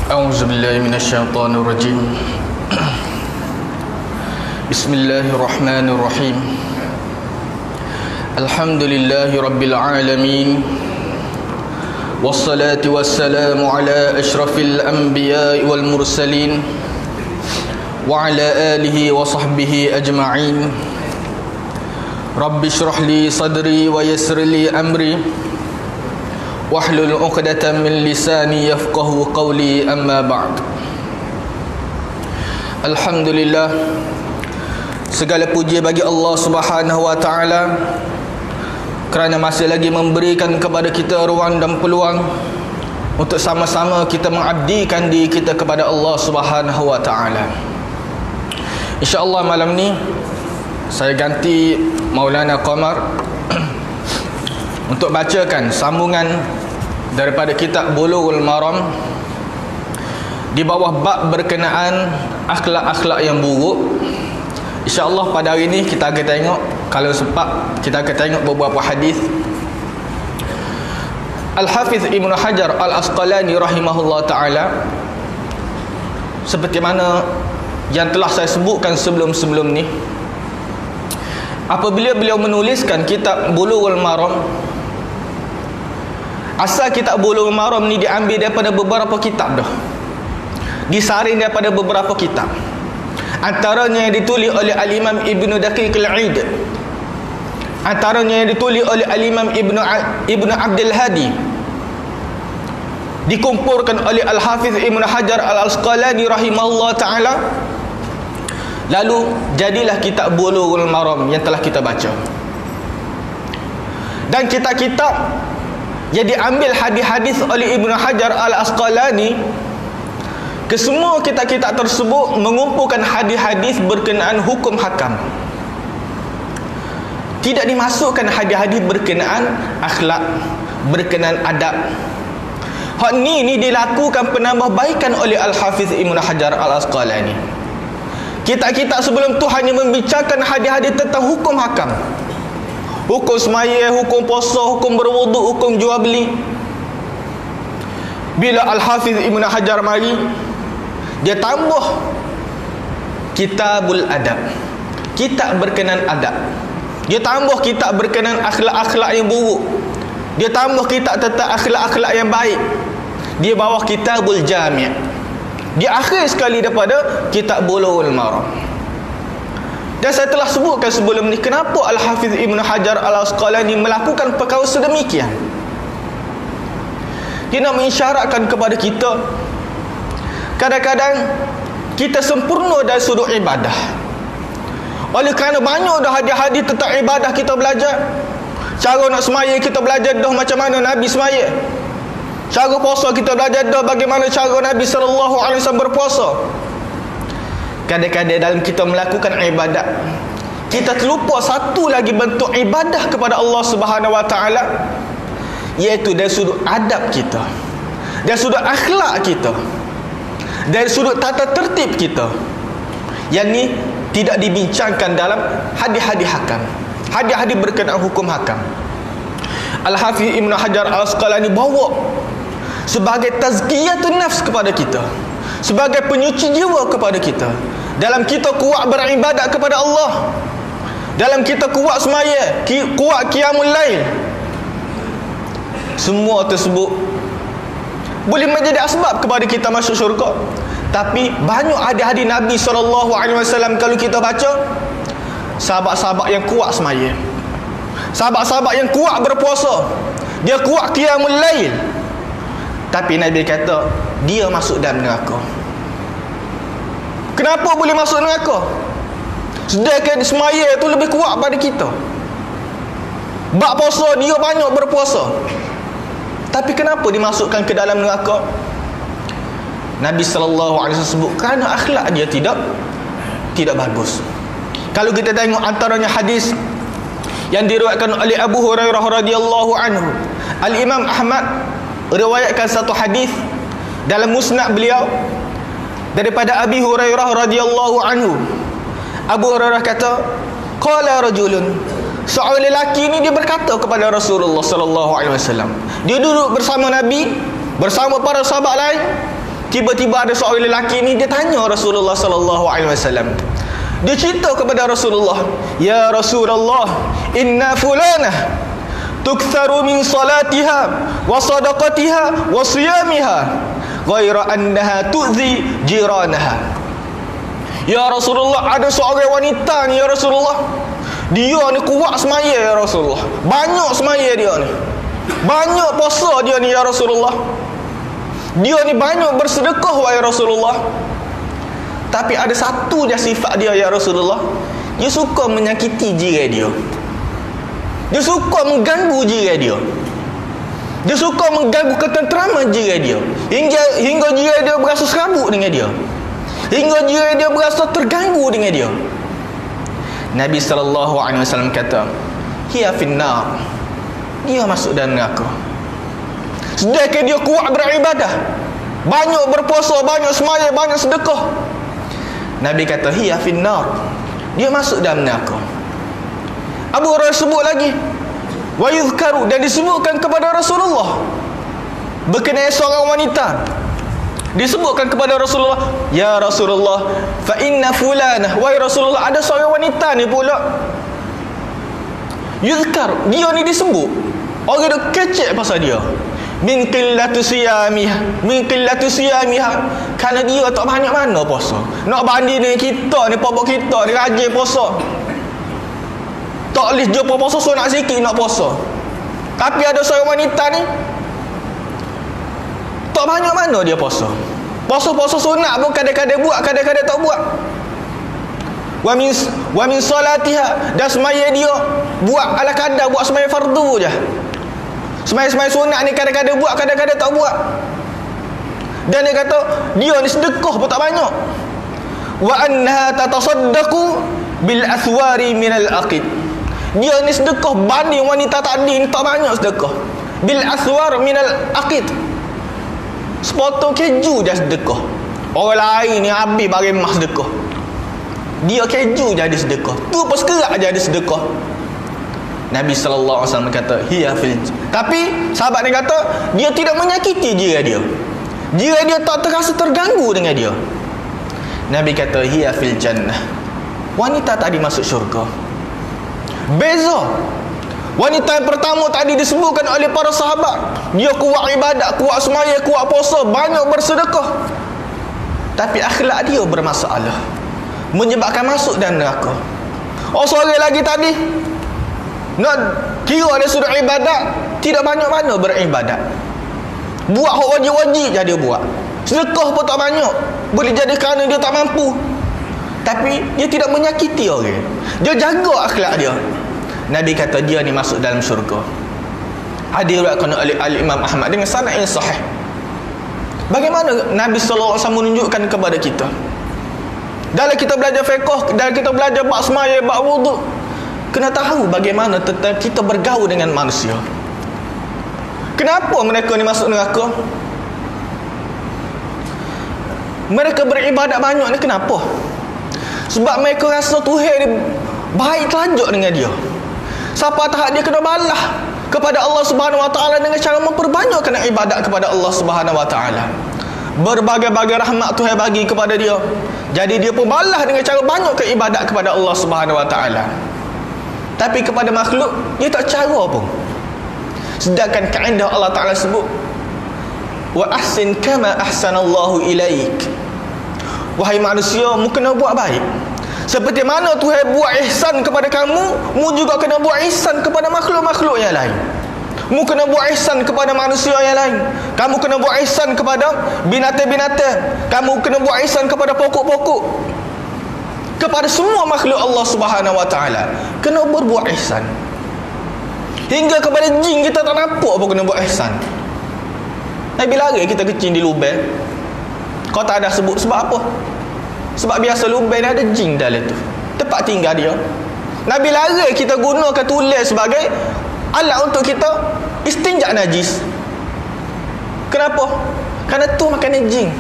أعوذ بالله من الشيطان الرجيم. بسم الله الرحمن الرحيم. الحمد لله رب العالمين، والصلاة والسلام على أشرف الأنبياء والمرسلين وعلى آله وصحبه أجمعين. رب اشرح لي صدري ويسر لي أمري wahlul 'uqdatam min lisani yafqahu qawli, amma ba'd. Alhamdulillah, segala puji bagi Allah Subhanahu wa taala kerana masih lagi memberikan kepada kita ruang dan peluang untuk sama-sama kita mengabdikan diri kita kepada Allah Subhanahu wa taala. Insya-Allah malam ni saya ganti Maulana Qamar untuk bacakan sambungan daripada kitab Bulughul Maram di bawah bab berkenaan akhlak-akhlak yang buruk. InsyaAllah pada hari ini kita akan tengok, kalau sempat kita akan tengok beberapa hadis. Al-Hafiz Ibn Hajar Al-Asqalani rahimahullah ta'ala, seperti mana yang telah saya sebutkan sebelum-sebelum ni, apabila beliau menuliskan kitab Bulughul Maram, asal kitab Bulughul Maram ni diambil daripada beberapa kitab dah, disaring daripada beberapa kitab. Antaranya yang ditulis oleh Al-Imam Ibn Daqiq Al-Aid, antaranya yang ditulis oleh Al-Imam Ibn Abdul Hadi, dikumpulkan oleh Al-Hafiz Ibn Hajar Al-Asqalani rahimahullah ta'ala. Lalu jadilah kitab Bulughul Maram yang telah kita baca. Dan kitab-kitab yang diambil hadis-hadis oleh Ibn Hajar Al-Asqalani, kesemua kitab-kitab tersebut mengumpulkan hadis-hadis berkenaan hukum hakam. Tidak dimasukkan hadis-hadis berkenaan akhlak, berkenaan adab. Hak ni dilakukan penambahbaikan oleh Al-Hafiz Ibn Hajar Al-Asqalani. Kitab-kitab sebelum tu hanya membicarakan hadis-hadis tentang hukum hakam, hukum semaya, hukum puasa, hukum berwuduk, hukum jual beli. Bila Al-Hafiz Ibn Hajar mari, dia tambah kitabul adab, kitab berkenaan adab. Dia tambah kitab berkenaan akhlak-akhlak yang buruk. Dia tambah kitab tentang akhlak-akhlak yang baik. Dia bawa kitabul jami'. Di akhir sekali daripada kitab Bulughul Maram. Dan saya telah sebutkan sebelum ni, kenapa Al-Hafiz Ibn Hajar Al-Asqalani melakukan perkara sedemikian. Dia nak mengisyaratkan kepada kita, kadang-kadang kita sempurna dari sudut ibadah. Oleh kerana banyak dah hadis-hadis tentang ibadah kita belajar. Cara nak semaya kita belajar dah macam mana Nabi semaya. Cara puasa kita belajar dah bagaimana cara Nabi SAW berpuasa. Kadang-kadang dalam kita melakukan ibadat, kita terlupa satu lagi bentuk ibadah kepada Allah Subhanahu Wa Taala, iaitu dari sudut adab kita, dari sudut akhlak kita, dari sudut tata tertib kita. Yang ni tidak dibincangkan dalam hadis-hadis hakam, hadis-hadis berkenaan hukum hakam. Al-Hafiz Ibn Hajar Al-Asqalani bawa sebagai tazkiyatun nafs kepada kita, sebagai penyuci jiwa kepada kita. Dalam kita kuat beribadat kepada Allah, dalam kita kuat semaya, kuat qiyamul lail, semua tersebut boleh menjadi asbab kepada kita masuk syurga. Tapi banyak hadis-hadis Nabi SAW kalau kita baca, sahabat-sahabat yang kuat semaya, sahabat-sahabat yang kuat berpuasa, dia kuat qiyamul lail, tapi Nabi kata dia masuk dalam neraka. Kenapa boleh masuk neraka? Sedangkan semaya itu lebih kuat pada kita. Bab puasa dia banyak berpuasa, tapi kenapa dimasukkan ke dalam neraka? Nabi SAW sebut kerana akhlak dia tidak bagus. Kalau kita tengok antaranya hadis yang diriwayatkan oleh Abu Hurairah radhiyallahu anhu, Al-Imam Ahmad riwayatkan satu hadis dalam musnad beliau daripada Abi Hurairah radhiyallahu anhu. Abu Hurairah kata, qala rajulun, seorang lelaki ni dia berkata kepada Rasulullah sallallahu alaihi wasallam. Dia duduk bersama Nabi, bersama para sahabat lain. Tiba-tiba ada seorang lelaki ni, dia tanya Rasulullah sallallahu alaihi wasallam. Dia cerita kepada Rasulullah, "Ya Rasulullah, inna fulanah tuktharu min salatiha wa sadaqatiha wa siyamiha ghaira annaha tu'zi jiranaha." Ya Rasulullah, ada seorang wanita ni ya Rasulullah, dia ni kuat semaya ya Rasulullah, banyak semaya dia ni, banyak puasa dia ni ya Rasulullah, dia ni banyak bersedekah wahai Rasulullah. Tapi ada satu je sifat dia ya Rasulullah, dia suka menyakiti jiran dia. Dia suka mengganggu jiran dia. Dia suka mengganggu ketenteraman jiran dia. Hingga jiran dia berasa serabut dengan dia. Hingga jiran dia berasa terganggu dengan dia. Nabi SAW kata, "Hiya finnar." Dia masuk dalam neraka. Sedangkan dia kuat beribadah, banyak berpuasa, banyak semaya, banyak sedekah. Nabi kata, "Hiya finnar." Dia masuk dalam neraka. Abu Hurairah sebut lagi, wa yuzkaru, dan disebutkan kepada Rasulullah berkenaan seorang wanita. Disebutkan kepada Rasulullah, "Ya Rasulullah, fa inna fulanah." Wahai Rasulullah, ada seorang wanita ni pula. Yuzkar, dia ni disebut. Orang dia kecek pasal dia. Min qillatu siyamiha, min qillatu siyamiha, kerana dia tak banyak mana puasa. Nak banding dengan kita ni, pokok kita ni rajin puasa. Tak boleh jumpa puasa sunat sikit nak puasa. Tapi ada seorang wanita ni tak banyak mana dia puasa. Puasa-puasa sunat pun kadang-kadang buat, kadang-kadang tak buat. Wa min salatiha, dan semaya dia buat ala kadar, buat semaya fardu je. Semaya-semaya sunat ni kadang-kadang buat, kadang-kadang tak buat. Dan dia kata dia ni sedekah pun tak banyak. Wa annaha tatasaddaqu bil athwari minal aqid. Dia ni sedekah banding wanita tadi ni tak banyak sedekah. Bil athwar minal aqid. Sepotong keju je sedekah. Orang lain ni habis bagi emas sedekah, dia keju je ada sedekah. Tu apa sekerak je ada sedekah. Nabi SAW kata, "Hiya fil." Tapi sahabat ni kata, dia tidak menyakiti jiran dia. Jiran dia tak terasa terganggu dengan dia. Nabi kata, "Hiya fil jannah." Wanita tadi masuk syurga. Beza. Wanita yang pertama tadi disebutkan oleh para sahabat, dia kuat ibadat, kuat semaya, kuat puasa, banyak bersedekah. Tapi akhlak dia bermasalah, menyebabkan masuk dalam neraka. Oh, seorang lagi tadi, nak kira dia sudah ibadat, tidak banyak mana beribadat. Buat hak wajib-wajib je dia buat. Sedekah pun tak banyak. Boleh jadi kerana dia tak mampu. Tapi dia tidak menyakiti orang. Dia jaga akhlak dia. Nabi kata dia ni masuk dalam syurga. Diriwayatkan oleh Imam Ahmad dengan sanad yang sahih. Bagaimana Nabi SAW menunjukkan kepada kita? Dalam kita belajar fiqh, dalam kita belajar bab semaya, bab wuduk, kena tahu bagaimana tentang kita bergaul dengan manusia. Kenapa mereka ni masuk neraka? Mereka beribadat banyak ni kenapa? Sebab mereka rasa Tuhan ni baik tajuk dengan dia. Siapa tahu dia kena balas kepada Allah Subhanahu Wa Taala dengan cara memperbanyakkan ibadat kepada Allah Subhanahu Wa Taala. Berbagai-bagai rahmat Tuhan bagi kepada dia. Jadi dia pun balas dengan cara banyak ibadat kepada Allah Subhanahu Wa Taala. Tapi kepada makhluk dia tak cara pun. Sedangkan kaedah Allah Taala sebut, wa ahsin kama ahsanallahu ilaik. Wahai manusia, mu kena buat baik seperti mana Tuhan buat ihsan kepada kamu, mu juga kena buat ihsan kepada makhluk-makhluk yang lain. Mu kena buat ihsan kepada manusia yang lain. Kamu kena buat ihsan kepada binatang-binatang. Kamu kena buat ihsan kepada pokok-pokok. Kepada semua makhluk Allah Subhanahu Wa Taala kena berbuat ihsan. Hingga kepada jin kita tak nampak pun kena buat ihsan. Nabi lari kita kecil di lubang. Kau tak ada sebut sebab apa? Sebab biasa lubang ni ada jin dalam tu, tempat tinggal dia. Nabi lari kita gunakan tulang sebagai alat untuk kita istinja najis. Kenapa? Kerana tu makanan jin.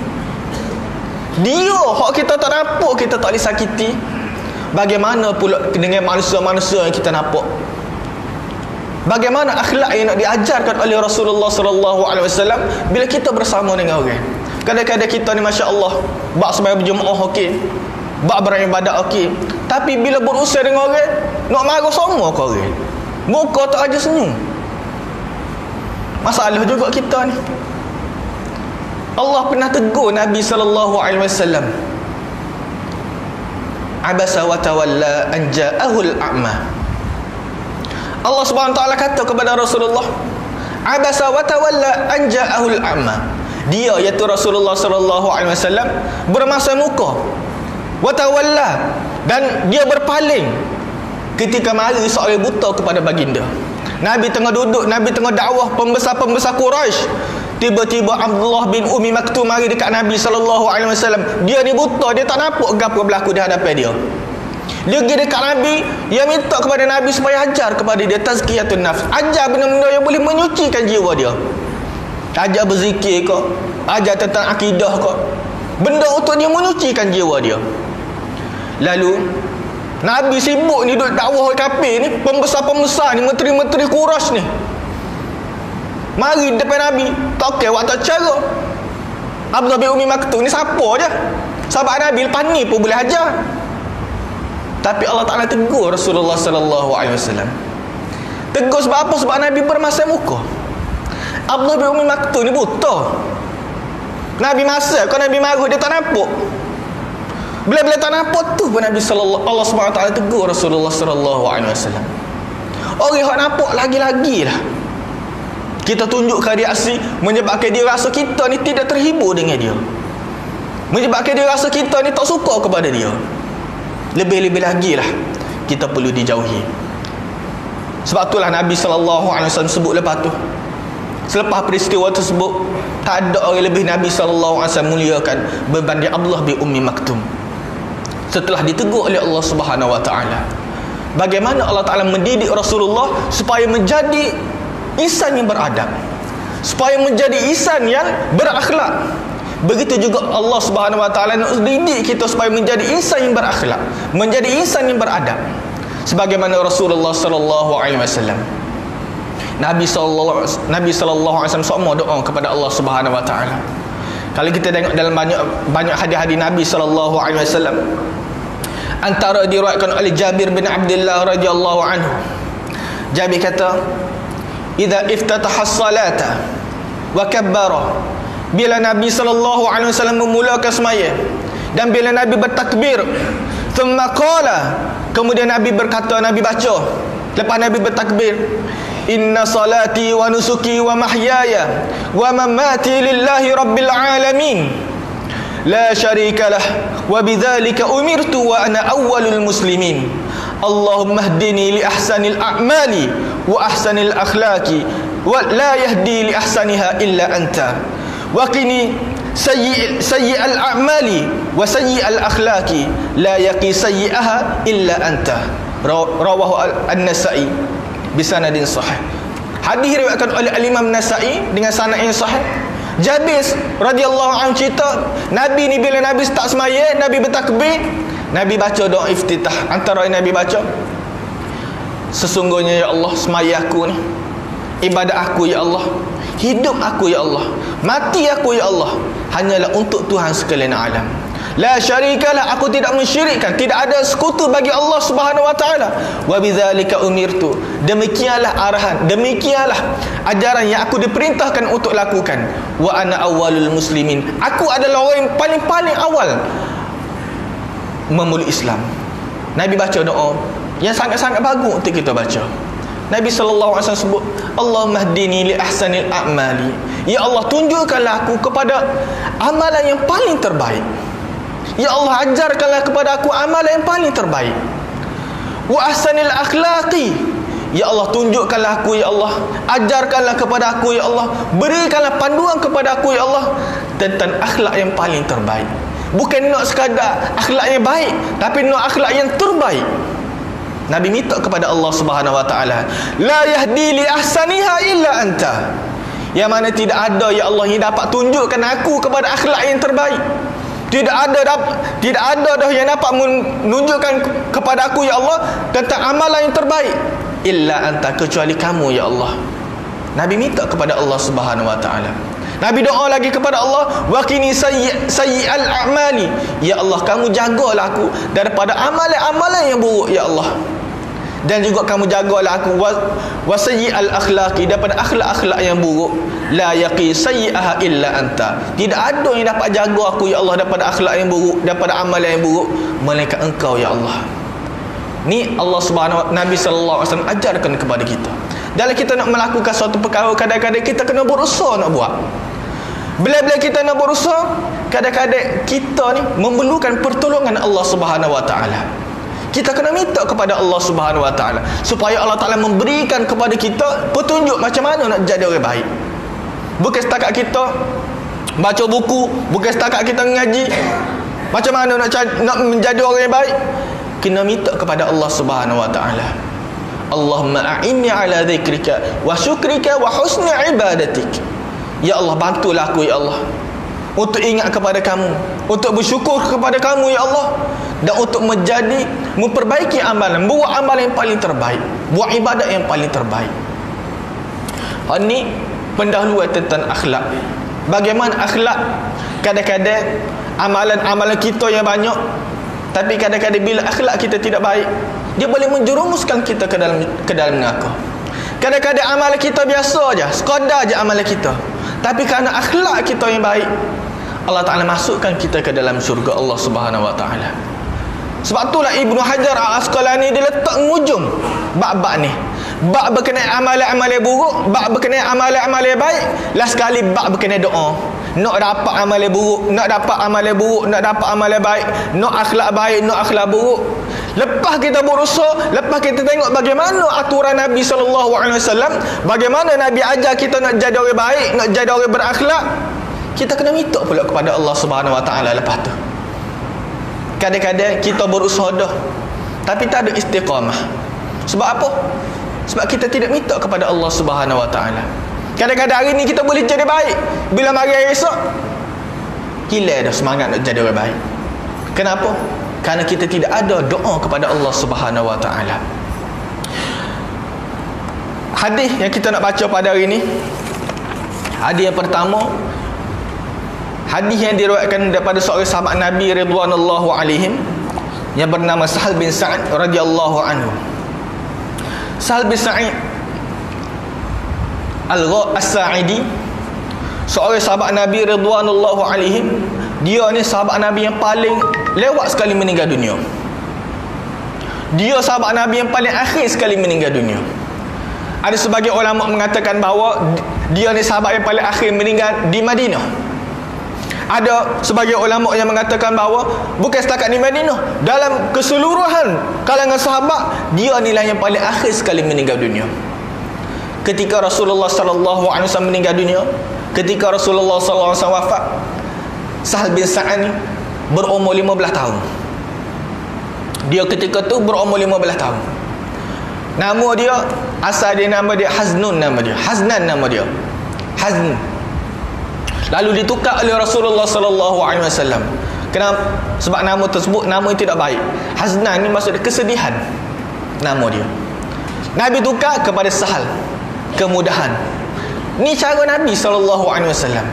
Dia hak kita tak nampak, kita tak boleh sakiti. Bagaimana pula dengan manusia-manusia yang kita nampak? Bagaimana akhlak yang nak diajarkan oleh Rasulullah SAW bila kita bersama dengan orang? Kadang-kadang kita ni Masya Allah, bak sembahyang berjemaah okey, bak beribadat okey, tapi bila berusaha dengan orang, nak marah semua ke orang, muka tak ada senyum. Masalah juga kita ni. Allah pernah tegur Nabi SAW. Abasa wa tawalla an ja'ahul a'ma. Allah Subhanahu wa taala kata kepada Rasulullah, abasa wa tawalla an ja'ahul a'ma. Dia iaitu Rasulullah SAW bermasa muka, wa tawalla, dan dia berpaling ketika mari seorang buta kepada baginda. Nabi tengah duduk, Nabi tengah dakwah pembesar-pembesar Quraisy. Tiba-tiba Abdullah bin Ummi Maktum mari dekat Nabi SAW. Dia ni buta, dia tak nampak gapo berlaku di hadapan dia. Dia pergi dekat Nabi, dia minta kepada Nabi supaya ajar kepada dia tazkiyatun nafs. Ajar benda-benda yang boleh menyucikan jiwa dia. Ajar berzikir ke, ajar tentang akidah ke, benda untuk dia menyucikan jiwa dia. Lalu Nabi sibuk ni duduk dakwah kafir ni, pembesar-pembesar ni, menteri-menteri Quraisy ni. Mari depan Nabi, tak okey waktu cara. Abdullah bin Ummi Maktum ni siapa je? Sahabat Nabi lepas ni pun boleh ajar. Tapi Allah Ta'ala tegur Rasulullah SAW. Tegur sebab apa? Sebab Nabi bermasa muka. Abdullah bin Ummi Maktum ni buta. Nabi masa, kalau Nabi marah dia tak nampak. Bila-bila tak nampak tu pun Nabi Allah SWT tegur Rasulullah SAW. Orang yang nampak lagi-lagi lah, kita tunjukkan reaksi, menyebabkan dia rasa kita ni tidak terhibur dengan dia, menyebabkan dia rasa kita ni tak suka kepada dia. Lebih-lebih lagi lah kita perlu dijauhi. Sebab itulah Nabi SAW sebut lepas tu, selepas peristiwa tersebut, tak ada orang lebih Nabi SAW muliakan berbanding Abdullah bin Ummi Maktum. Setelah ditegur oleh Allah Subhanahu Wa Taala, bagaimana Allah Taala mendidik Rasulullah supaya menjadi insan yang beradab, supaya menjadi insan yang berakhlak. Begitu juga Allah Subhanahu Wa Taala nak didik kita supaya menjadi insan yang berakhlak, menjadi insan yang beradab. Sebagaimana Rasulullah sallallahu alaihi wasallam, Nabi sallallahu alaihi wasallam semua doa kepada Allah Subhanahu Wa Taala. Kalau kita tengok dalam banyak hadis-hadis Nabi sallallahu alaihi wasallam, antara diriwayatkan oleh Jabir bin Abdullah radhiyallahu anhu. Jabir kata, idza iftataha as-salata wa kabbara, bila Nabi sallallahu alaihi wasallam memulakan sembahyang dan bila Nabi bertakbir, thumma qala, kemudian Nabi berkata, Nabi baca lepas Nabi bertakbir, inna salati wa nusuki wa mahyaya wa mamati lillahi rabbil alamin la syarika lah wa bidzalika umirtu wa ana awwalul muslimin. Allahumma hdini li ahsanil a'mali wa ahsanil akhlaqi wa la yahdi li ahsaniha illa anta wa qini sayyi'al a'mali wa sayyi'al akhlaqi la yaqi sayyi'aha illa anta. Rawahu an-Nasa'i bisanadin sahih. Hadis diriwayatkan oleh Al-Imam Nasa'i dengan sanad yang sahih. Jabir radhiyallahu anhu cerita, Nabi ni bila Nabi start sembahyang, Nabi bertakbir, Nabi baca doa iftitah. Antara yang Nabi baca, sesungguhnya ya Allah, sembahyang aku ni, ibadat aku ya Allah, hidup aku ya Allah, mati aku ya Allah, hanyalah untuk Tuhan sekalian alam. La syarikalah, aku tidak mensyirikkan, tidak ada sekutu bagi Allah Subhanahu Wa Taala. Wa bidzalika umirtu, demikianlah arahan, demikianlah ajaran yang aku diperintahkan untuk lakukan. Wa ana awwalul muslimin, aku adalah orang yang paling awal memeluk Islam. Nabi baca doa yang sangat-sangat bagus untuk kita baca. Nabi SAW sebut, Allahumma hdini li ahsanil a'mali, ya Allah, tunjukkanlah aku kepada amalan yang paling terbaik. Ya Allah, ajarkanlah kepada aku amalan yang paling terbaik. Wa ahsanil akhlaqi, ya Allah, tunjukkanlah aku ya Allah, ajarkanlah kepada aku ya Allah, berikanlah panduan kepada aku ya Allah tentang akhlak yang paling terbaik. Bukan nak sekadar akhlak yang baik, tapi nak akhlak yang terbaik. Nabi minta kepada Allah Subhanahu Wa Taala, la yahdi li ahsaniha illa anta, yang mana tidak ada ya Allah yang dapat tunjukkan aku kepada akhlak yang terbaik. Tidak ada dah yang dapat menunjukkan kepada aku ya Allah tentang amalan yang terbaik illa anta, kecuali kamu ya Allah. Nabi minta kepada Allah Subhanahu Wa Taala. Nabi doa lagi kepada Allah, wa qini sayyi'al a'mali. Ya Allah, kamu jagalah aku daripada amalan-amalan yang buruk ya Allah. Dan juga kamu jagalah aku wa sayyi'al akhlaqi, daripada akhlak-akhlak yang buruk. La yaqi sayyi'aha illa anta. Tidak ada yang dapat jaga aku ya Allah daripada akhlak yang buruk, daripada amalan yang buruk, melainkan Engkau ya Allah. Ni Allah Subhanahu Nabi sallallahu alaihi wasallam ajarkan kepada kita. Dalam kita nak melakukan suatu perkara, kadang-kadang kita kena berusaha nak buat. Bila-bila kita nak berusaha, kadang-kadang kita ni memerlukan pertolongan Allah Subhanahu wa taala. Kita kena minta kepada Allah Subhanahu wa taala supaya Allah Taala memberikan kepada kita petunjuk macam mana nak jadi orang baik. Bukan setakat kita baca buku, bukan setakat kita mengaji macam mana nak menjadi orang yang baik. Kena minta kepada Allah Subhanahu wa taala. Allahumma a'inni ala dzikrika wa syukrika wa husni ibadatik. Ya Allah, bantulah aku ya Allah untuk ingat kepada kamu, untuk bersyukur kepada kamu ya Allah, dan untuk memperbaiki amalan, buat amalan yang paling terbaik, buat ibadat yang paling terbaik. Ini pendahuluan tentang akhlak. Bagaimana akhlak? Kadang-kadang amalan-amalan kita yang banyak, tapi kadang-kadang bila akhlak kita tidak baik, dia boleh menjerumuskan kita ke dalam neraka. Kadang-kadang amalan kita biasa aja, sekadar aja amalan kita, tapi kerana akhlak kita yang baik, Allah Ta'ala masukkan kita ke dalam syurga Allah Subhanahu wa ta'ala. Sebab itulah Ibnu Hajar Al-Asqalani dia letak ngujung bab-bab ni. Bab berkenaan amalan-amalan buruk, bab berkenaan amalan-amalan baik, last sekali bab berkenaan doa. Nak dapat amalan buruk, nak dapat amalan buruk, nak dapat amalan baik, nak akhlak baik, nak akhlak buruk. Lepas kita berusaha, lepas kita tengok bagaimana aturan Nabi SAW, bagaimana Nabi ajar kita nak jadi orang baik, nak jadi orang berakhlak, kita kena minta pula kepada Allah Subhanahu wa taala lepas tu. Kadang-kadang kita berusaha dah, tapi tak ada istiqamah. Sebab apa? Sebab kita tidak minta kepada Allah Subhanahu wa taala. Kadang-kadang hari ni kita boleh jadi baik, bila mari hari esok hilang dah semangat nak jadi orang baik. Kenapa? Kerana kita tidak ada doa kepada Allah Subhanahu wa taala. Hadis yang kita nak baca pada hari ini, hadis yang pertama, hadis yang diriwayatkan daripada seorang sahabat Nabi ridwanullahu alaihim yang bernama Sahal bin Sa'ad radhiyallahu anhu. Sahal bin Sa'id Al-Sa'idi, seorang sahabat Nabi ridwanullahu alaihim. Dia ni sahabat Nabi yang paling lewat sekali meninggal dunia. Dia sahabat Nabi yang paling akhir sekali meninggal dunia. Ada sebagian ulama mengatakan bahawa dia ni sahabat yang paling akhir meninggal di Madinah. Ada sebagian ulama yang mengatakan bahawa bukan setakat di Madinah, dalam keseluruhan kalangan sahabat, dia inilah yang paling akhir sekali meninggal dunia. Ketika Rasulullah sallallahu alaihi wasallam meninggal dunia, ketika Rasulullah sallallahu alaihi wasallam wafat, Sahal bin Sa'ad ni berumur 15 tahun. Dia ketika tu berumur 15 tahun. Nama dia, asal dia nama dia Haznun, nama dia Haznan, nama dia Hazn. Lalu ditukar oleh Rasulullah sallallahu alaihi wasallam. Kenapa? Sebab nama tersebut nama yang tidak baik. Haznan ni maksud kesedihan. Nama dia. Nabi tukar kepada Sahal, kemudahan. Ni cara Nabi sallallahu alaihi wasallam.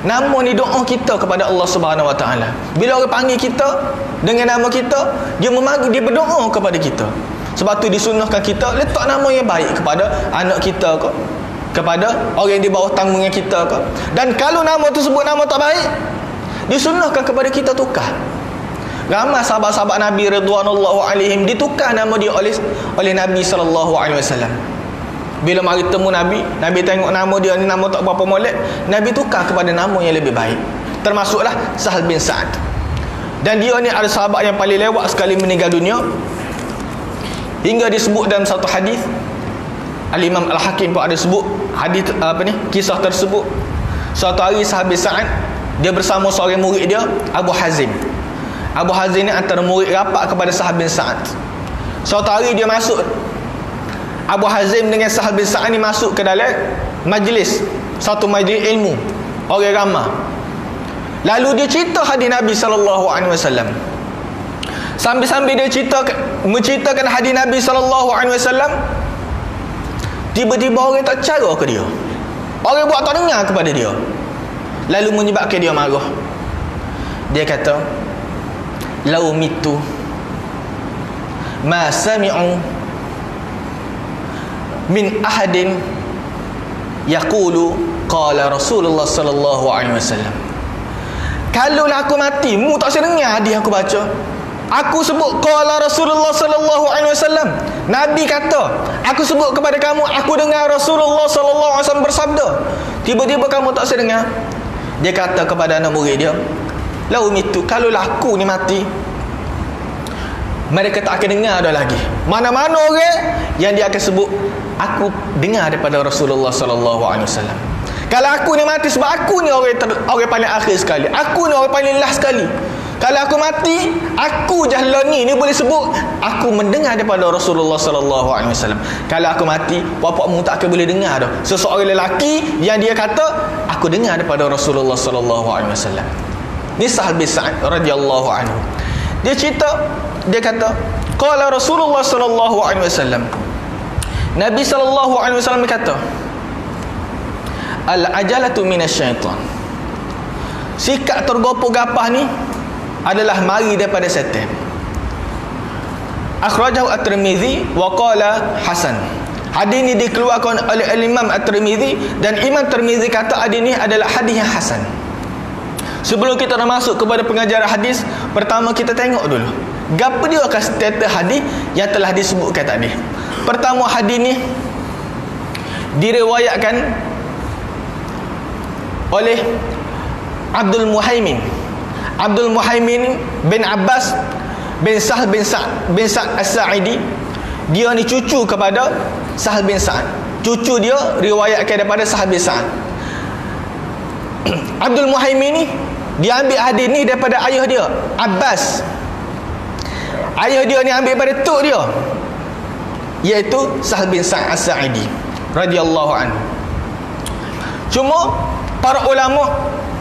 Nama ni doa kita kepada Allah Subhanahu wa taala. Bila orang panggil kita dengan nama kita, dia memanggil, dia berdoa kepada kita. Sebab tu disunnahkan kita letak nama yang baik kepada anak kita ke, kepada orang yang di bawah tanggungan kita ke. Dan kalau nama tersebut nama tak baik, disunnahkan kepada kita tukar. Ramai sahabat-sahabat Nabi ridwanullahu alaihim ditukar nama dia oleh Nabi sallallahu alaihi wasallam. Bila mari temu Nabi, Nabi tengok nama dia ni nama tak berapa molek, Nabi tukar kepada nama yang lebih baik. Termasuklah Sahal bin Sa'ad. Dan dia ni ada sahabat yang paling lewat sekali meninggal dunia. Hingga disebut dalam satu hadis, Al-Imam Al-Hakim pun ada sebut hadis kisah tersebut. Suatu hari Sahal bin Sa'ad dia bersama seorang murid dia, Abu Hazim. Abu Hazim ni antara murid rapat kepada Sahal bin Sa'ad. Suatu hari dia masuk, Abu Hazim dengan Sahal bin Sa'ad ni masuk ke dalam majlis, satu majlis ilmu, orang ramai. Lalu dia cerita hadis Nabi sallallahu alaihi wasallam. Sambil-sambil dia menceritakan hadis Nabi sallallahu alaihi wasallam, tiba-tiba orang tak cara ke dia. Orang buat tak dengar kepada dia. lalu menyebabkan dia marah. Dia kata, lau mitu ma sami'u min ahadin yaqulu qala Rasulullah sallallahu alaihi wasallam. Kalaulah aku mati, mu tak sedengar hadis aku baca. Aku sebut qala Rasulullah sallallahu alaihi wasallam. Nabi kata, aku sebut kepada kamu, aku dengar Rasulullah sallallahu alaihi wasallam bersabda. Tiba-tiba kamu tak sedengar. Dia kata kepada anak murid dia, lau mitu, kalaulah aku ni mati, mereka tak akan dengar dah lagi. Mana-mana orang yang dia akan sebut, aku dengar daripada Rasulullah sallallahu alaihi wasallam. Kalau aku ni mati, sebab aku ni orang paling akhir sekali, aku ni orang paling last sekali. Kalau aku mati, aku Jahlani ni boleh sebut aku mendengar daripada Rasulullah sallallahu alaihi wasallam. Kalau aku mati, bapakmu tak akan boleh dengar dah seseorang lelaki yang dia kata aku dengar daripada Rasulullah sallallahu alaihi wasallam. Ni Sahal bin Sa'ad radhiyallahu anhu. Dia cerita, dia kata, qala Rasulullah sallallahu alaihi wasallam. Nabi sallallahu alaihi wasallam kata, al-ajalatu minasyaitan. Sikap tergopoh-gapah ni adalah mari daripada syaitan. Akhrajahu at-Tirmizi wa qala hasan. Hadis ni dikeluarkan oleh Imam at-Tirmizi dan Imam Tirmizi kata hadis ni adalah hadis yang hasan. Sebelum kita nak masuk kepada pengajaran hadis, pertama kita tengok dulu gapo dia akan status hadis yang telah disebutkan tadi. Pertama, hadis ni diriwayatkan oleh Abdul Muhaimin bin Abbas bin Sahal bin Sa'ad As-Sa'idi. Dia ni cucu kepada Sahal bin Sa'ad. Cucu dia riwayatkan daripada Sahal bin Sa'ad. Abdul Muhaimin ni dia ambil hadis ni daripada ayah dia, Abbas. Ayah dia ni ambil daripada tok dia, iaitu Sahal bin Sa'ad As-Sa'idi radhiyallahu anhu. Cuma para ulama,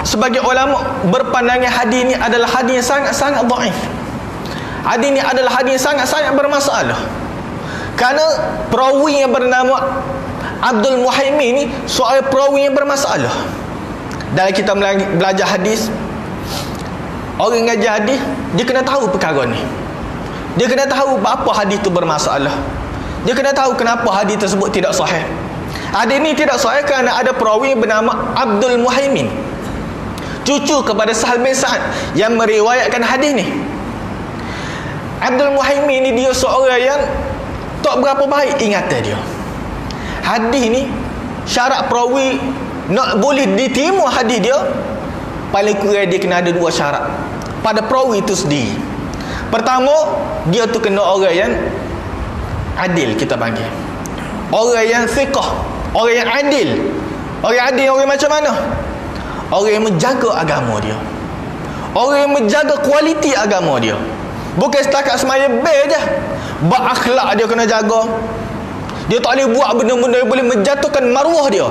sebagai ulama berpandangan hadis ni adalah hadis yang sangat-sangat dhaif. Hadis ni adalah hadis yang sangat-sangat bermasalah. Kerana perawi yang bernama Abdul Muhaimin ni seorang perawi yang bermasalah. Dalam kita belajar hadis, orang ngajar hadis, dia kena tahu perkara ni. Dia kena tahu apa hadis tu bermasalah. Dia kena tahu kenapa hadis tersebut tidak sahih. Hadis ni tidak sahih kerana ada perawi bernama Abdul Muhaimin, cucu kepada Sahal bin Sa'ad, yang meriwayatkan hadis ni. Abdul Muhaimin ni dia seorang yang tak berapa baik ingatan dia. Hadis ni syarat perawi nak boleh diterima hadis dia, paling kurang dia kena ada dua syarat pada perawi itu sendiri. Pertama, dia tu kena orang yang adil, kita panggil orang yang thiqah, orang yang adil. Orang yang adil, orang macam mana? Orang yang menjaga agama dia, orang yang menjaga kualiti agama dia. Bukan setakat semaya bel je, berakhlak dia kena jaga. Dia tak boleh buat benda-benda yang boleh menjatuhkan maruah dia.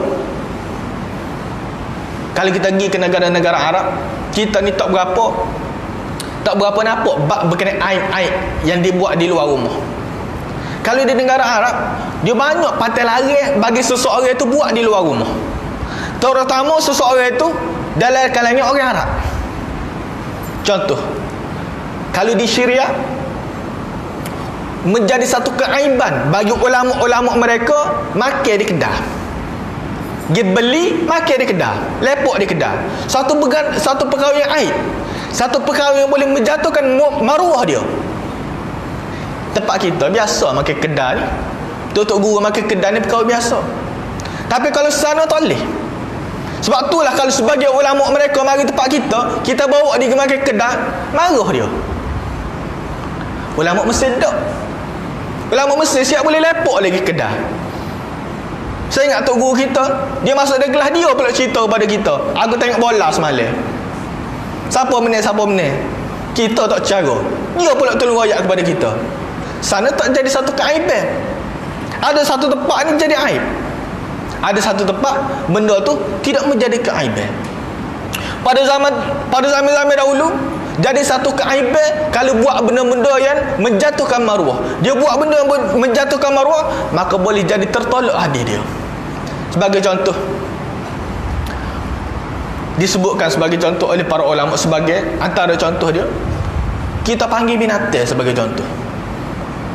Kalau kita pergi ke negara-negara Arab, kita ni tak berapa nampak bab berkenaan aib-aib yang dibuat di luar rumah. Kalau di negara Arab, dia banyak pantai lari bagi seseorang itu buat di luar rumah, terutama seseorang itu dalam kalangan orang Arab. Contoh, kalau di Syria, menjadi satu keaiban bagi ulama-ulama mereka makan di kedai. Dia beli, makan di kedai, lepok di kedai. Satu perkara yang aib, satu perkara yang boleh menjatuhkan maruah dia. Tempat kita biasa makan kedai ni, tutup guru makan kedai ni perkara biasa. Tapi kalau sana tak boleh. Sebab itulah kalau sebagai ulama mereka mari tempat kita bawa dia makan kedai, marah dia. Ulama Mesir tak. Ulama Mesir siap boleh lepok lagi kedai. Saya ingat tok guru kita, dia masuk dalam kelas, dia pula cerita pada kita, aku tengok bola semalam, siapa menang, kita tak cara, dia pula tolong royak kepada kita. Sana tak jadi satu keaiban. Ada satu tempat ni jadi aib, ada satu tempat benda tu tidak menjadi keaiban. Pada zaman dahulu jadi satu keaiban kalau buat benda-benda yang menjatuhkan maruah. Dia buat benda yang menjatuhkan maruah, maka boleh jadi tertolak hadis dia. Sebagai contoh, disebutkan sebagai contoh oleh para ulama sebagai antara contoh dia, kita panggil binatang sebagai contoh.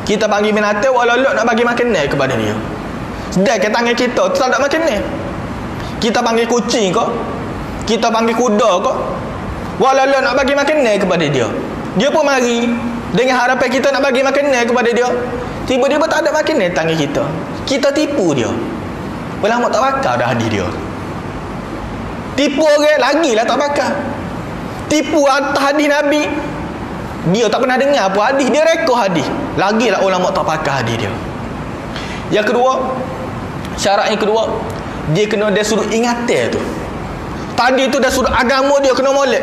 Kita panggil binatang walau nak bagi makanan kepada dia, sedangkan tangan kita tu tak ada makanan. Kita panggil kucing kok, kita panggil kuda kok, walau nak bagi makanan kepada dia, dia pun mari dengan harapan kita nak bagi makanan kepada dia. Tiba-tiba tak ada makanan tangan kita, kita tipu dia. Ulama tak bakar dah hadis dia. Tipu orang lagilah tak bakar. Tipu atas hadis Nabi, dia tak pernah dengar apa hadis, dia rekod hadis, lagilah ulama tak pakar hadis dia. Yang kedua, syarat yang kedua, dia kena dia suruh ingatan tu. Tadi tu dah suruh agama dia kena molek.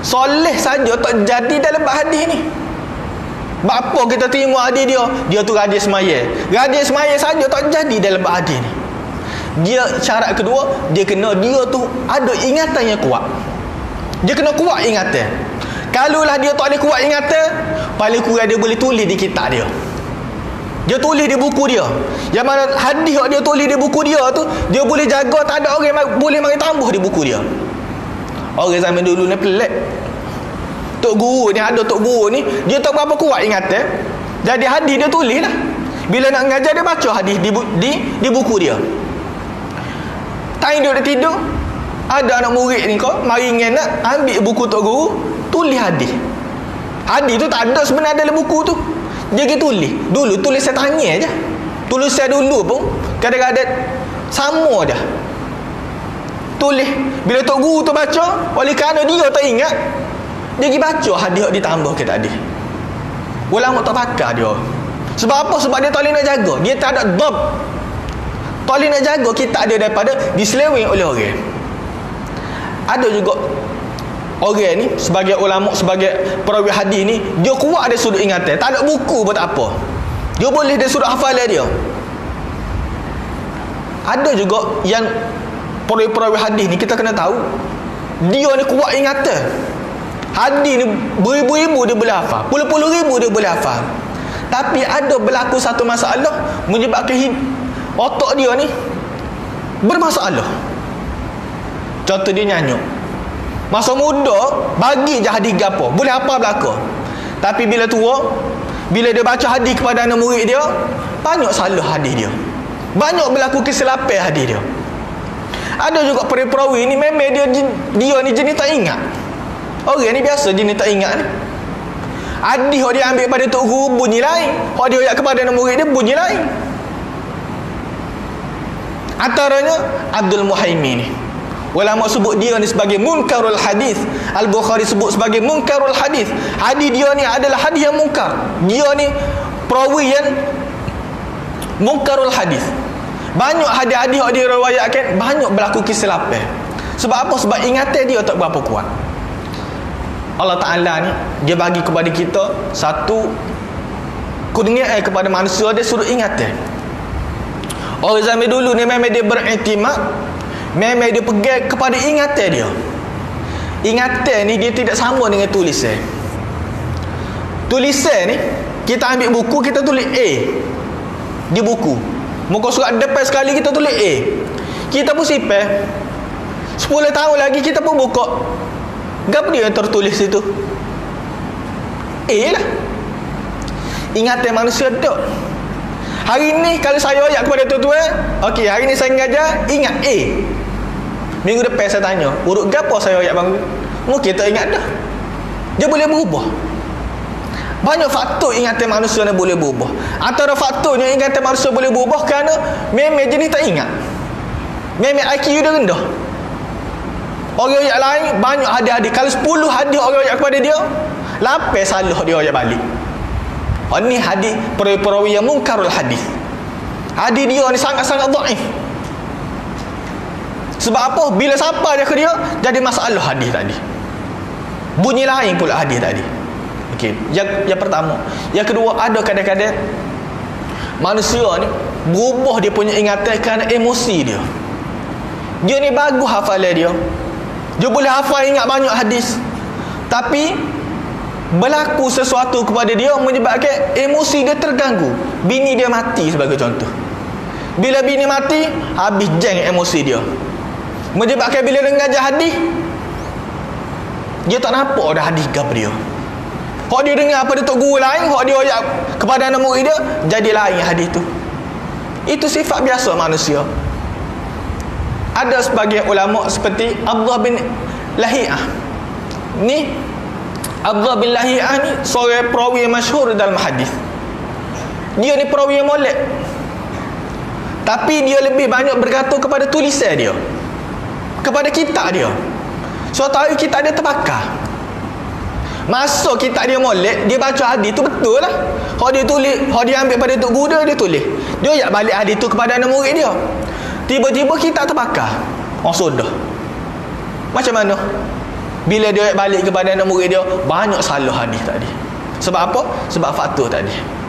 Soleh saja tak jadi dalam hadis ni. Apa kita terima hadis dia? Dia tu rajin semaya. Rajin semaya saja tak jadi dalam hadis ni. Dia syarat kedua, dia tu ada ingatan yang kuat. Dia kena kuat ingatan. Kalaulah dia tak boleh kuat ingatan, paling kurang dia boleh tulis di kitab dia. Dia tulis di buku dia. Yang mana hadis dia tulis di buku dia tu, dia boleh jaga, tak ada orang boleh mari tambah di buku dia. Orang zaman dulu ni pelik. Tok guru ni, ada tok guru ni, dia tak berapa kuat ingatan. Jadi hadis dia tulis lah. Bila nak mengajar dia baca hadis di buku dia. Time dia dah tidur, ada anak murid ni kau mari nak ambil buku tok guru, tulis hadis. Hadis tu tak ada sebenarnya dalam buku tu. Dia pergi tulis. Dulu tulis saya tanya je. Tulis saya dulu pun kadang-kadang sama je. Tulis. Bila tok guru tu baca, oleh kerana dia tak ingat, dia pergi baca hadis ditambah ke tadi. Ulama tak pakar dia. Sebab apa? Sebab dia tak boleh nak jaga. Dia tak ada dhab. Tak boleh nak jaga kitab dia daripada diseleweng oleh orang. Ada juga orang ni sebagai ulama, sebagai perawi hadis ni, dia kuat dari sudut ingatan. Tak ada buku pun tak apa, dia boleh dari sudut hafalan dia. Ada juga yang perawi hadis ni, kita kena tahu dia ni kuat ingatan. Hadis ni beribu-ribu dia boleh hafal, puluh-puluh ribu dia boleh hafal. Tapi ada berlaku satu masalah menyebabkan otak dia ni bermasalah. Contoh dia nyanyuk. Masa muda bagi je hadis gapo, boleh hafal belaka. Tapi bila tua, bila dia baca hadis kepada anak murid dia, banyak salah hadis dia. Banyak berlaku kesilapan hadis dia. Ada juga perawi ni memang dia ni jenis tak ingat. Orang ni biasa jenis tak ingat ni. Hadis yang dia ambil pada tok guru bunyi lain, hak dia ayat kepada anak murid dia bunyi lain. Antaranya Abdul Muhaimin ni, ulama sebut dia ni sebagai munkarul hadis. Al-Bukhari sebut sebagai munkarul hadis. Hadis dia ni adalah hadis yang munkar. Dia ni perawi yang munkarul hadis. Banyak hadis-hadis yang diriwayatkan banyak berlaku kesilapan. Sebab apa? Sebab ingatan dia tak berapa kuat. Allah Ta'ala ni dia bagi kepada kita satu kurniaan kepada manusia, dia suruh ingatan. Orang zaman dulu ni memang dia beriktimad, memang dia pegang kepada ingatan dia. Ingatan ni dia tidak sama dengan tulisan. Tulisan ni kita ambil buku, kita tulis A di buku, muka surat depan sekali kita tulis A. Kita pun simpan 10 tahun lagi kita pun buka, apa dia yang tertulis situ? A lah. Ingatan manusia tak. Hari ni kalau saya ayat kepada tuan-tuan, okey, hari ni saya mengajar, ingat A. Minggu depan saya tanya, urut gapo saya ayat bang? Mungkin tak ingat dah. Dia boleh berubah. Banyak faktor ingatan manusia ni boleh berubah. Antara faktornya ingatan manusia boleh berubah kerana memang jenis tak ingat. Memang IQ dia rendah. Orang ayat lain banyak hadis-hadis. Kalau 10 hadis orang ayat kepada dia, 8 salah dia ayat balik. Ini hadis perawi yang munkarul hadis. Hadis dia ni sangat-sangat dhaif. Sebab apa? Bila siapa dia ke dia, jadi masalah hadis tadi. Bunyi lain pula hadis tadi. Okey, yang pertama. Yang kedua, ada kadang-kadang manusia ni berubah dia punya ingatan kerana emosi dia. Dia ni bagus hafalan dia. Dia boleh hafal, ingat banyak hadis. Tapi berlaku sesuatu kepada dia menyebabkan emosi dia terganggu. Bini dia mati sebagai contoh. Bila bini mati, habis jeng emosi dia. Menyebabkan bila dia mengajar hadis, dia tak nampak dah hadis ke apa dia. Hak dia dengar pada tok guru lain, hak dia ayat kepada anak murid dia, jadi lain hadis tu. Itu sifat biasa manusia. Ada sebagian ulama seperti Abdullah bin Lahiyah. Ni Abdullah bin Lahiyah ni seorang perawi yang masyhur dalam hadis. Dia ni perawi yang molek. Tapi dia lebih banyak bergantung kepada tulisan dia, kepada kitab dia. Suatu hari kitab dia terbakar. Masa kitab dia molek, dia baca hadis tu betul lah. Hak dia tulis, hak dia ambil pada tok guru dia tulis. Dia ayat balik hadis tu kepada anak murid dia. Tiba-tiba kitab terbakar. Oh sudah. Macam mana? Bila dia ayat balik kepada anak murid dia, banyak salah hadis tadi. Sebab apa? Sebab faktor tadi.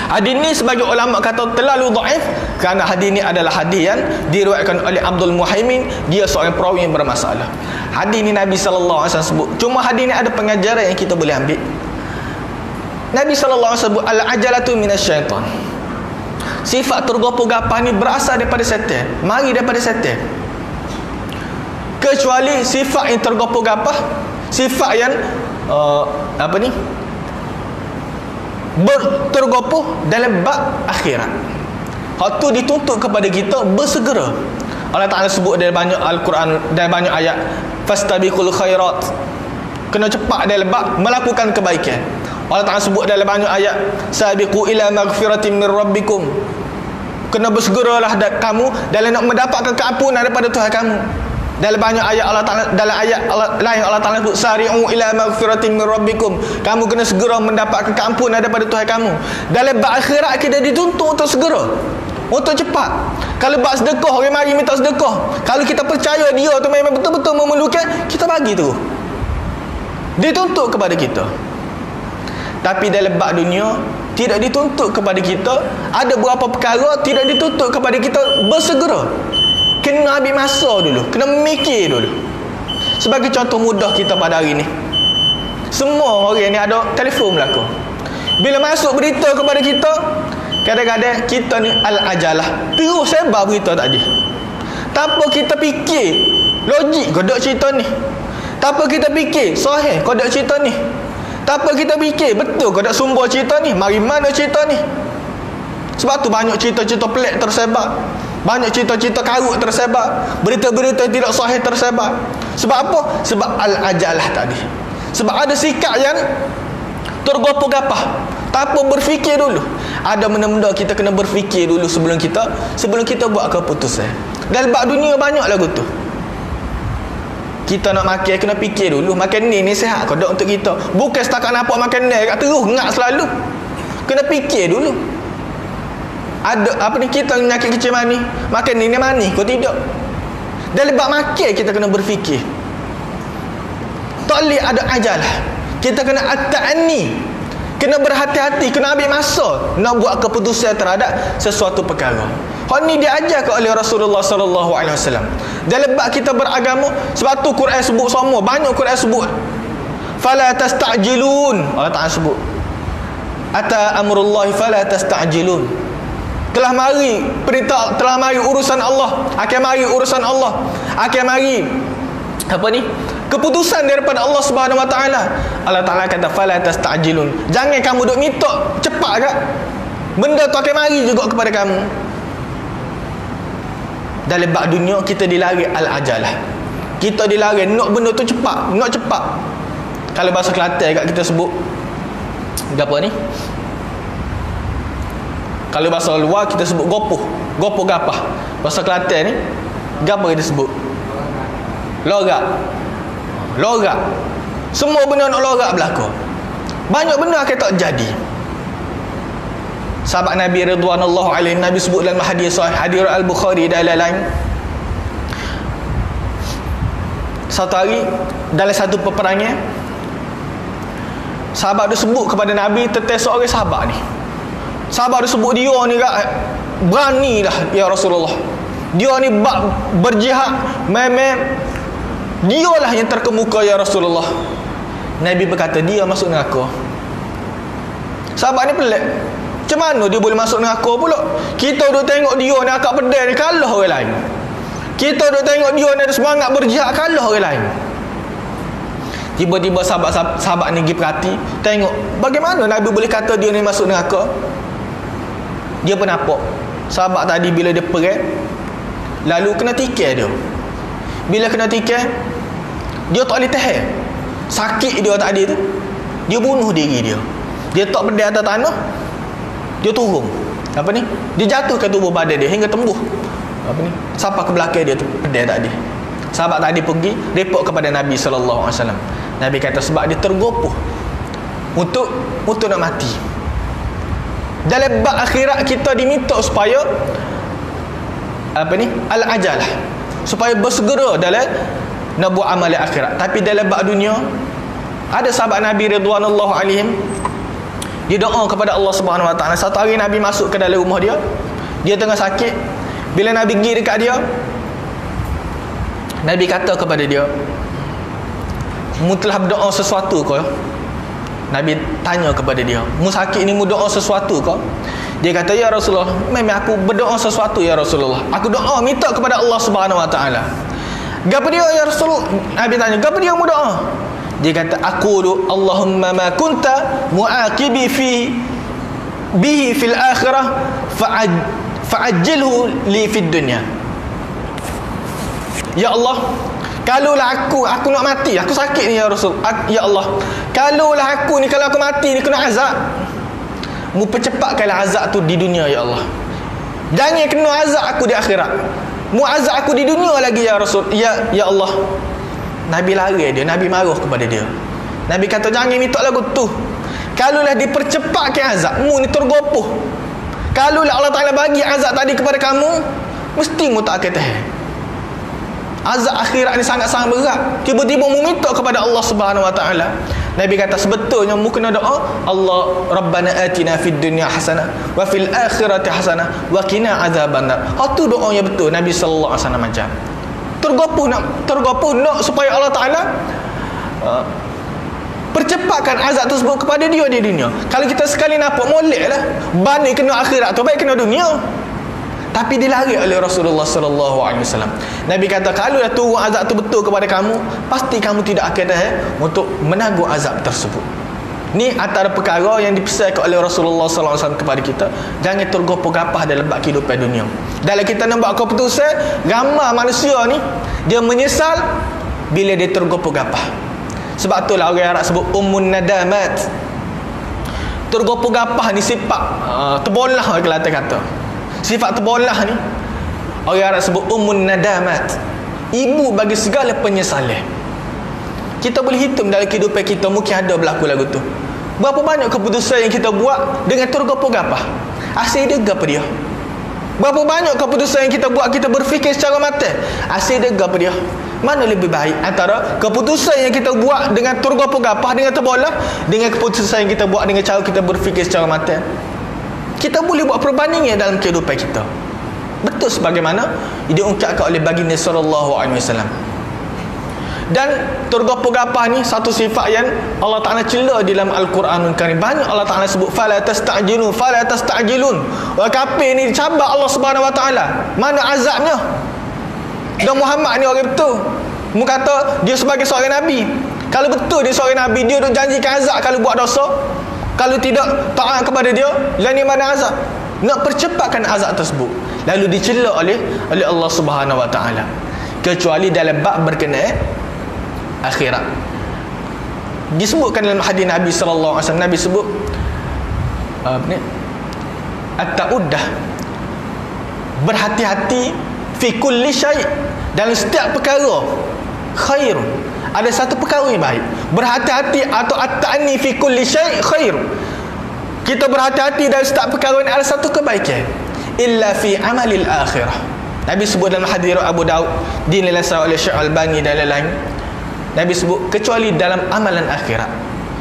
Hadis ni sebagai ulama kata terlalu dhaif kerana hadis ni adalah hadis yang diriwayatkan oleh Abdul Muhaimin, dia seorang perawi yang bermasalah. Hadis ni Nabi sallallahu alaihi wasallam sebut. Cuma hadis ni ada pengajaran yang kita boleh ambil. Nabi sallallahu alaihi wasallam al-ajalatu minasyaitan. Sifat tergopoh-gapah ni berasal daripada setan, mari daripada setan. Kecuali sifat yang tergopoh-gapah, sifat yang tergopoh dalam bab akhirat. Hak tu dituntut kepada kita bersegera. Allah Ta'ala sebut dalam banyak Al-Quran, dalam banyak ayat, fastabiqul khairat, kena cepat dalam bab melakukan kebaikan. Allah Ta'ala sebut dalam banyak ayat, sabiqu ila maghfiratin min rabbikum, kena bersegeralah kamu dalam nak mendapatkan keampunan daripada Tuhan kamu. Dalam banyak ayat Allah Ta'ala, dalam ayat lain Allah Ta'ala sebut sari'u ila maghfiratin min rabbikum, kamu kena segera mendapatkan keampunan daripada Tuhan kamu. Dalam bab akhirat kita dituntut untuk segera, untuk cepat. Kalau bab sedekah, orang mari minta sedekah, kalau kita percaya dia tu memang betul-betul memerlukan, kita bagi tu, dituntut kepada kita. Tapi dalam bab dunia tidak dituntut kepada kita. Ada beberapa perkara tidak dituntut kepada kita bersegera. Kena ambil masa dulu, kena memikir dulu. Sebagai contoh mudah kita pada hari ni, semua orang ni ada telefon berlaku. Bila masuk berita kepada kita, kadang-kadang kita ni al-ajalah, terus sebar berita tadi. Tanpa kita fikir logik kodok cerita ni, tanpa kita fikir sahih kodok cerita ni, tanpa kita fikir betul kodok sumber cerita ni, mari mana cerita ni. Sebab tu banyak cerita-cerita pelik tersebar, banyak cerita-cerita karut tersebar, berita-berita tidak sahih tersebar. Sebab apa? Sebab al-ajalah tadi. Sebab ada sikap yang tergopoh-gapah, tanpa berfikir dulu. Ada benda-benda kita kena berfikir dulu sebelum kita buat keputusan. Dalam bab dunia banyak lagu tu. Kita nak makan kena fikir dulu, makan ni sihat ke tak untuk kita. Bukan setakat nampak makan ni kat terus ngak selalu. Kena fikir dulu. Ada kita penyakit kecil manis, makan ni manis kau tidak. Dalam bab makan kita kena berfikir. Tak boleh ada ajalah. Kita kena at-ta'anni, kena berhati-hati, kena ambil masa nak buat keputusan terhadap sesuatu perkara. Hal ni diajarkan oleh Rasulullah sallallahu alaihi wasallam. Dalam bab kita beragama, sebab tu Quran sebut semua, banyak Quran sebut fala tasta'jilun. Allah Ta'ala sebut ata amrullahi fala tasta'jilun. Telah mari perintah, telah mari urusan Allah, akan mari urusan Allah, akan mari keputusan daripada Allah Subhanahu Wa Taala. Allah Taala kata fala tasta'jilun, jangan kamu duk minta cepat ke, benda tu akan mari juga kepada kamu. Dalam bab dunia kita dilari al-ajalah, kita dilari nak benda tu cepat, nak cepat. Kalau bahasa Kelantan kat kita sebut apa ni? Kalau bahasa luar kita sebut gopoh gapah. Bahasa Kelantan ni gapo kita sebut? Lorak. Semua benda nak lorak berlaku. Banyak benda akan tak jadi. Sahabat Nabi radhiyallahu alaihi, Nabi sebut dalam hadis sahih, hadis Al-Bukhari dan lain-lain. Satu hari dalam satu peperangan, sahabat dia sebut kepada Nabi tentang seorang sahabat ni. Sahabat dia sebut dia ni berani dah ya Rasulullah. Dia ni berjihad, memang dia lah yang terkemuka ya Rasulullah. Nabi berkata dia masuk neraka. Sahabat ni pelik, macam mana dia boleh masuk neraka pula? Kita duk tengok dia ni akak pedal ni kalah orang lain. Kita duk tengok dia ni ada semangat berjihad, kalah orang lain. Tiba-tiba sahabat ni pergi perhati, tengok bagaimana Nabi boleh kata dia ni masuk neraka. Dia pun nampak sahabat tadi bila dia perang, lalu kena tikar dia. Bila kena tikar, dia tak boleh tahan. Sakit dia tadi tu, dia bunuh diri dia. Dia tak berdiri atas tanah, dia turun. Apa ni? Dia jatuhkan tubuh badan dia hingga tembus. Apa ni? Sampai ke belakang dia tu, pedai tadi. Sahabat tadi pergi report kepada Nabi sallallahu alaihi wasallam. Nabi kata sebab dia tergopoh untuk nak mati. Dalam bab akhirat kita diminta supaya apa ni? Al-ajalah. Supaya bersegera dalam nak buat amalan akhirat. Tapi dalam bab dunia, ada sahabat Nabi radhiyallahu alaihim, dia doa kepada Allah Subhanahu Wa Taala. Satu hari Nabi masuk ke dalam rumah dia, dia tengah sakit. Bila Nabi pergi dekat dia, Nabi kata kepada dia, mu telah berdoa sesuatu ke? Nabi tanya kepada dia, mu sakit ni mu doa sesuatu ke? Dia kata, ya Rasulullah, memang aku berdoa sesuatu ya Rasulullah. Aku doa minta kepada Allah Subhanahu Wa Taala. Gapo dia ya Rasul? Nabi tanya, gapo dia mu doa? Dia kata, aqulu Allahumma ma kunta muaqibi bihi fil akhirah fa'ajjilhu li fid dunya. Ya Allah, kalaulah aku nak mati, aku sakit ni ya Rasul. Ya Allah, kalaulah aku ni, kalau aku mati ni kena azab, mu percepatkanlah azab tu di dunia ya Allah. Jangan kena azab aku di akhirat. Mu azab aku di dunia lagi ya Rasul. Ya Allah. Nabi lari dia, Nabi marah kepada dia. Nabi kata, jangan minta lagu tu. Kalaulah dipercepatkan azab, mu ni tergopoh. Kalaulah Allah Ta'ala bagi azab tadi kepada kamu, mesti mu tak akan tahan. Azab akhirat ni sangat-sangat berat. Tiba-tiba mu minta kepada Allah Subhanahu Wa Ta'ala. Nabi kata, sebetulnya mu kena doa, Allah Rabbana atina fid dunya hasanah wa fil akhirati hasanah wa qina azabannar. Itu doa yang betul Nabi sallallahu alaihi wasallam macam. Tergopoh nak supaya Allah Ta'ala percepatkan azab tersebut kepada dia di dunia. Kalau kita sekali nampak molek lah, banding kena akhirat tu baik kena dunia. Tapi dilari oleh Rasulullah sallallahu alaihi wasallam. Nabi kata, kalau dah turun azab tu betul kepada kamu, pasti kamu tidak akan tahan untuk menanggung azab tersebut. Ni antara perkara yang dipesankan oleh Rasulullah sallallahu alaihi wasallam kepada kita. Jangan tergopoh-gapah dalam bab kehidupan dunia. Dalam kita nak buat keputusan, ramai manusia ni dia menyesal bila dia tergopoh-gapah. Sebab itulah orang Arab sebut ummun nadamat. Tergopoh-gapah ni sifat terbolah orang Kelantan kata. Sifat terbolah ni orang Arab sebut ummun nadamat. Ibu bagi segala penyesalan. Kita boleh hitung dalam kehidupan kita, mungkin ada berlaku lagu tu. Berapa banyak keputusan yang kita buat dengan tergopoh-gapah. Asyik dia gapa dia. Berapa banyak keputusan yang kita buat, kita berfikir secara matang. Asyik dia gapa dia. Mana lebih baik antara keputusan yang kita buat dengan tergopoh-gapah, dengan terbolah, dengan keputusan yang kita buat dengan cara kita berfikir secara matang? Kita boleh buat perbandingan dalam kehidupan kita. Betul sebagaimana diungkapkan oleh baginda sallallahu alaihi wasallam. Dan tergopoh-gapah ni satu sifat yang Allah Ta'ala cela di dalam Al-Quranul Karim. Banyak Allah Ta'ala sebut fala tasta'jilun, fala tasta'jilun. Orang kafir ni dicabar Allah Subhanahu Wa Ta'ala. Mana azabnya? Dan Muhammad ni orang betul, mu kata dia sebagai seorang nabi. Kalau betul dia seorang nabi, dia duk janjikan azab kalau buat dosa. Kalau tidak taat kepada dia, lani mana azab. Nak percepatkan azab tersebut, lalu dicela oleh Allah Subhanahu Wa Ta'ala. Kecuali dalam bab berkenaan akhirat. Disebutkan dalam hadis Nabi sallallahu alaihi wasallam, Nabi sebut apa ni? At-ta'uddah. Berhati-hati fi kulli syai', dalam setiap perkara khair. Ada satu perkara yang baik. Berhati-hati atau at-ta'anni fi kulli syai' khair. Kita berhati-hati dalam setiap perkara yang ada satu kebaikan. Illa fi amalil akhirah. Nabi sebut dalam hadis Abu Daud, dinilai oleh Syekh Albani dan lain-lain. Nabi sebut kecuali dalam amalan akhirat.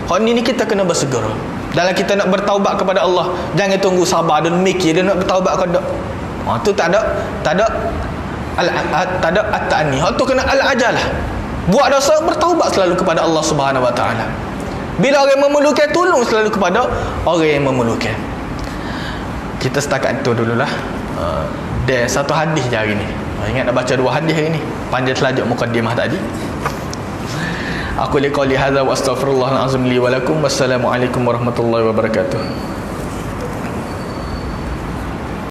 Hak ni kita kena bersegera. Dalam kita nak bertaubat kepada Allah, jangan tunggu sabar dan mikir dia nak bertaubat ke tak. Tu tak ada at-ta'ani. Hak tu kena al-ajalah. Buat dosa, bertaubat selalu kepada Allah Subhanahu Wa Ta'ala. Bila orang memerlukan, tolong selalu kepada orang yang memerlukan. Kita setakat itu dululah. Dan satu hadis je hari ni. Ingat nak baca 2 hadis hari ni. Panjang selajuk mukadimah tadi. Aku liqauli hadza wa astaghfirullahal azim li wa lakum. Wassalamualaikum warahmatullahi wabarakatuh.